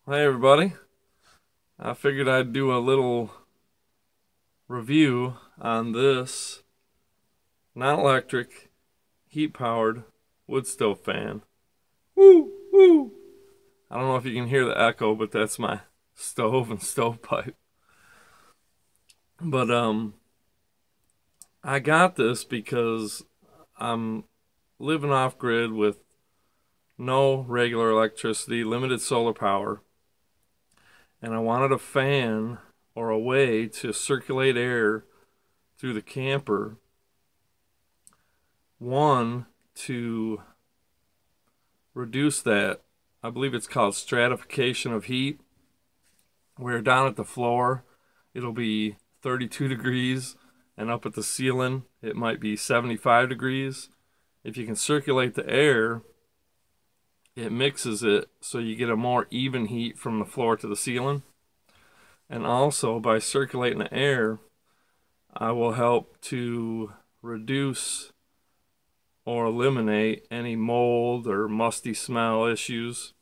Hi everybody. I figured I'd do a little review on this non-electric, heat-powered wood stove fan. Woo! Woo! I don't know if you can hear the echo, but that's my stove and stovepipe. But I got this because I'm living off grid with no regular electricity, limited solar power, and I wanted a fan or a way to circulate air through the camper. One, to reduce that, I believe it's called stratification of heat, where down at the floor it'll be 32 degrees and up at the ceiling it might be 75 degrees. If you can circulate the air, it mixes it so you get a more even heat from the floor to the ceiling. And also by circulating the air, I will help to reduce or eliminate any mold or musty smell issues.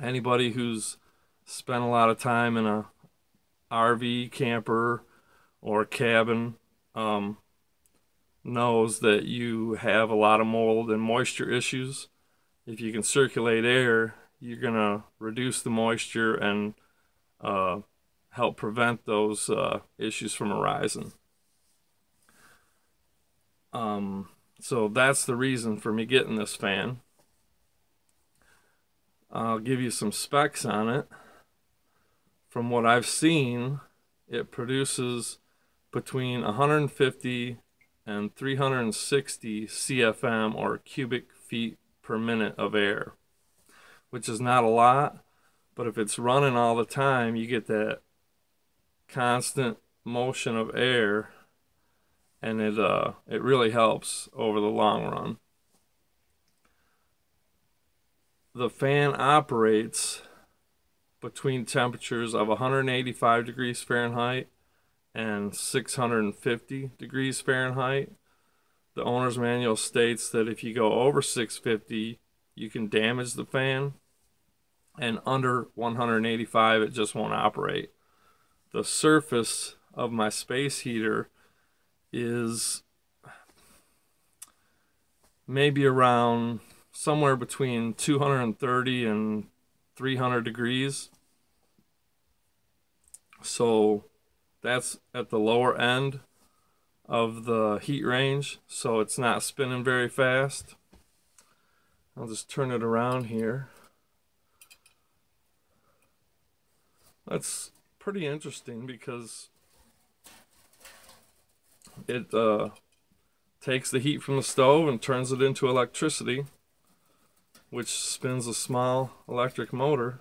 Anybody who's spent a lot of time in a RV, camper, or cabin knows that you have a lot of mold and moisture issues. If you can circulate air, you're going to reduce the moisture and help prevent those issues from arising. So that's the reason for me getting this fan. I'll give you some specs on it. From what I've seen, it produces between 150 and 360 CFM, or cubic feet per minute, of air, which is not a lot, but if it's running all the time, you get that constant motion of air, and it really helps over the long run. The fan operates between temperatures of 185 degrees Fahrenheit and 650 degrees Fahrenheit. The owner's manual states that if you go over 650, you can damage the fan, and under 185, it just won't operate. The surface of my space heater is maybe around somewhere between 230 and 300 degrees. So that's at the lower end of the heat range, so it's not spinning very fast. I'll just turn it around here. That's pretty interesting because it takes the heat from the stove and turns it into electricity, which spins a small electric motor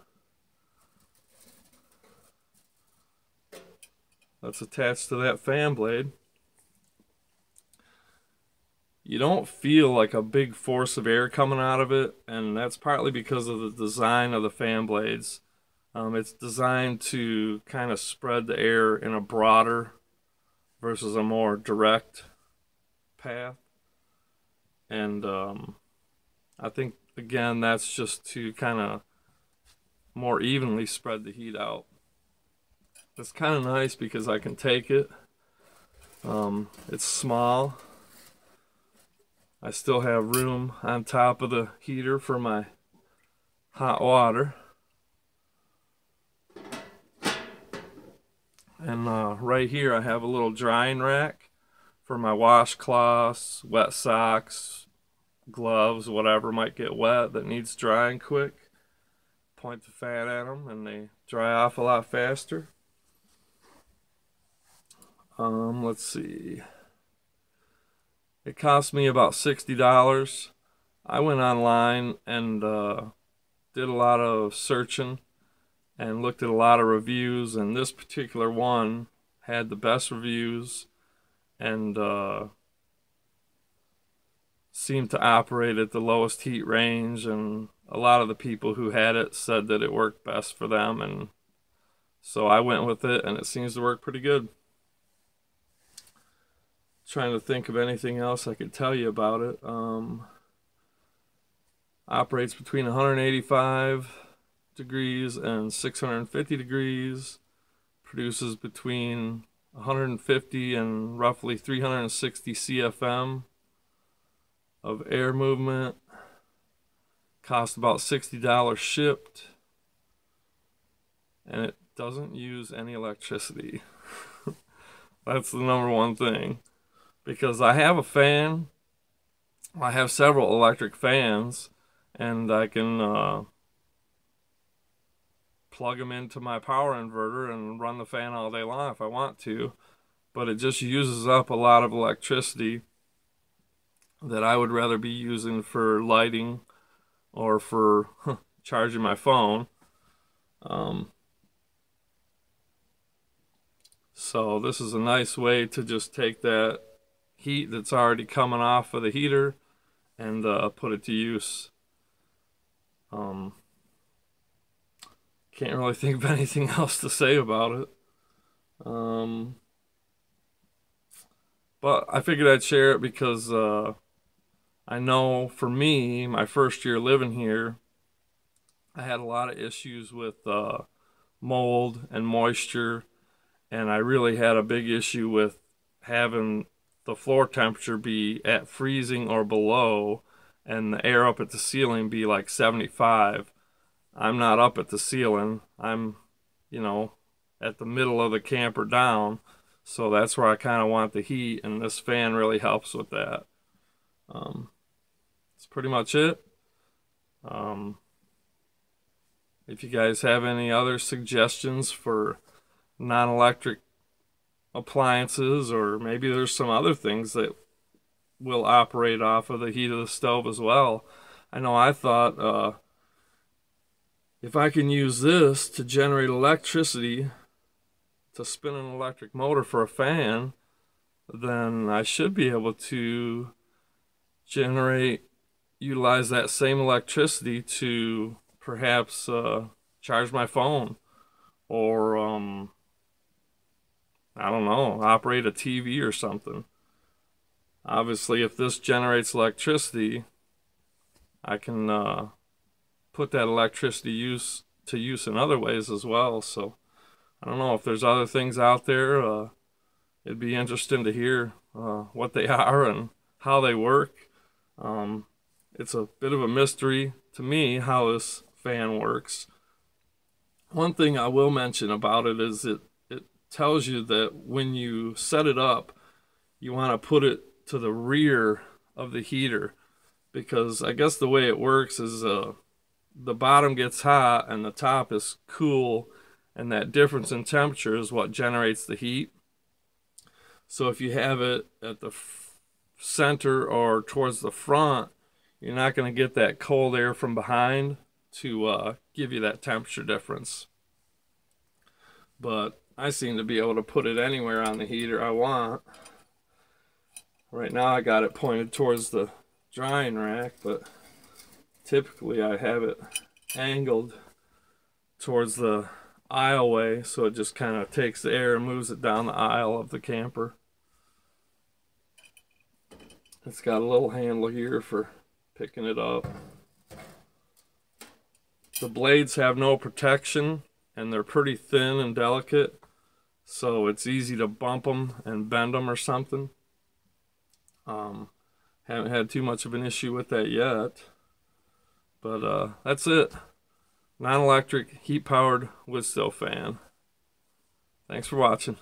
that's attached to that fan blade. You don't feel like a big force of air coming out of it, and that's partly because of the design of the fan blades. It's designed to kind of spread the air in a broader versus a more direct path. And I think, again, that's just to kind of more evenly spread the heat out. It's kind of nice because I can take it. It's small. I still have room on top of the heater for my hot water. And right here I have a little drying rack for my washcloths, wet socks, gloves, whatever might get wet that needs drying quick. Point the fan at them and they dry off a lot faster. Let's see. It cost me about $60. I went online and did a lot of searching and looked at a lot of reviews, and this particular one had the best reviews and seemed to operate at the lowest heat range, and a lot of the people who had it said that it worked best for them, and so I went with it, and it seems to work pretty good. Trying to think of anything else I could tell you about it. Operates between 185 degrees and 650 degrees. Produces between 150 and roughly 360 CFM of air movement. Costs about $60 shipped. And it doesn't use any electricity. That's the number one thing. Because I have a fan. I have several electric fans. And I can plug them into my power inverter and run the fan all day long if I want to. But it just uses up a lot of electricity that I would rather be using for lighting or for charging my phone. So this is a nice way to just take that heat that's already coming off of the heater and put it to use. Can't really think of anything else to say about it. But I figured I'd share it because I know for me, my first year living here, I had a lot of issues with mold and moisture, and I really had a big issue with having the floor temperature be at freezing or below and the air up at the ceiling be like 75. I'm not up at the ceiling. I'm, at the middle of the camper down. So that's where I kind of want the heat, and this fan really helps with that. That's pretty much it. If you guys have any other suggestions for non-electric appliances, or maybe there's some other things that will operate off of the heat of the stove as well. I know I thought if I can use this to generate electricity to spin an electric motor for a fan, then I should be able to utilize that same electricity to perhaps charge my phone, or I don't know, operate a TV or something. Obviously, if this generates electricity, I can put that electricity to use in other ways as well. So I don't know if there's other things out there. It'd be interesting to hear what they are and how they work. It's a bit of a mystery to me how this fan works. One thing I will mention about it is it tells you that when you set it up, you want to put it to the rear of the heater, because I guess the way it works is the bottom gets hot and the top is cool, and that difference in temperature is what generates the heat. So if you have it at the center or towards the front, you're not going to get that cold air from behind to give you that temperature difference. But I seem to be able to put it anywhere on the heater I want. Right now I got it pointed towards the drying rack, but typically I have it angled towards the aisleway, so it just kind of takes the air and moves it down the aisle of the camper. It's got a little handle here for picking it up. The blades have no protection, and they're pretty thin and delicate, so it's easy to bump them and bend them or something. Haven't had too much of an issue with that yet. But that's it. Non-electric, heat-powered wood stove fan. Thanks for watching.